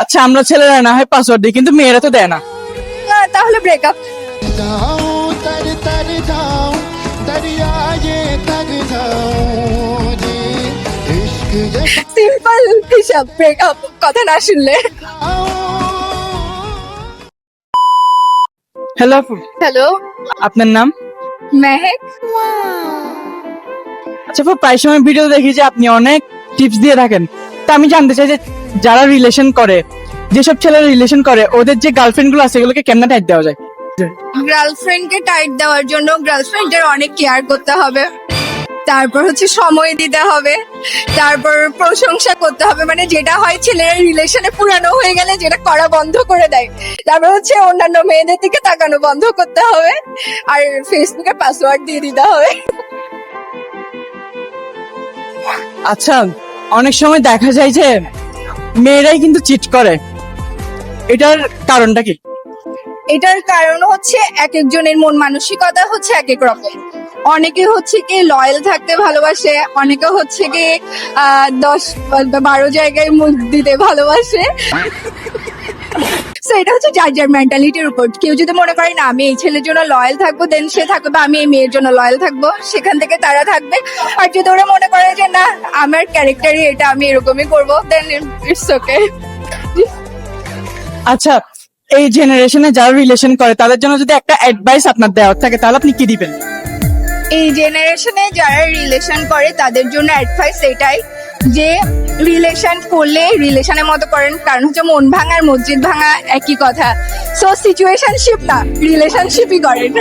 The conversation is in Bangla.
আচ্ছা আমরা ছেলেরা না হয় পাসওয়ার্ড দিই, কিন্তু মেয়েরা তো দেয় না। না, তাহলে ব্রেকআপ। जाऊं तर तर जाऊं दरिया ये तर जाऊं जी इश्क ये সিম্পল হিসাব ব্রেকআপ, কথা না শুনলে। হ্যালো আপু, হ্যালো, আপনার নাম? মেহেক। আচ্ছা আপু, প্রায় সময় ভিডিও দেখি যে আপনি অনেক টিপস দিয়ে থাকেন। তা আমি জানতে চাই যে যারা রিলেশন করে, যেসব ছেলেরা রিলেশন করে, ওদের যে গার্লফ্রেন্ড গুলো আছে এগুলোকে কেমনে টাইট দেওয়া যায়? গার্লফ্রেন্ডকে টাইট দেওয়ার জন্য গার্লফ্রেন্ডের অনেক কেয়ার করতে হবে, তারপর হচ্ছে সময় দিতে হবে, তারপর প্রশংসা করতে হবে, মানে যেটা হয় ছেলেরা রিলেশনে পুরানো হয়ে গেলে যেটা করা বন্ধ করে দেয়। তারপর হচ্ছে অন্যান্য মেয়েদের দিকে তাকানো বন্ধ করতে হবে, আর ফেসবুকে পাসওয়ার্ড দিয়ে দিতে হবে। আচ্ছা, অনেক সময় দেখা যায় যে মেয়েরাই কিন্তু চিট করে, এটার কারণটা কি? এটার কারণ হচ্ছে এক একজনের মন মানসিকতা হচ্ছে এক এক রকম। অনেকে হচ্ছে কি লয়াল থাকতে ভালোবাসে, অনেকে হচ্ছে কি 10-12 জায়গায় মুখ দিতে ভালোবাসে। So, এটা হচ্ছে যার যার মেন্টালিটির উপর। কেউ যদি মনে করে না আমি এই ছেলের জন্য লয়াল থাকবো, দেন সে থাকবে, বা আমি এই মেয়ের জন্য লয়াল থাকবো, সেখান থেকে তারা থাকবে। আর যদি ওরা মনে করে যে না আমার ক্যারেক্টারই এটা, আমি এরকমই করবো, দেন ইটস ওকে। আচ্ছা, এই জেনারেশনে যারা রিলেশন করে তাদের জন্য যদি একটা অ্যাডভাইস আপনার দেওয়ার থাকে তাহলে আপনি কি দিবেন? এই জেনারেশনে যারা রিলেশন করে তাদের জন্য অ্যাডভাইস এটাই যে রিলেশন করলে রিলেশনের মতো করেন, কারণ হচ্ছে মন ভাঙা আর মসজিদ ভাঙা একই কথা। সো সিচুয়েশনশিপ না, রিলেশনশিপই করেন।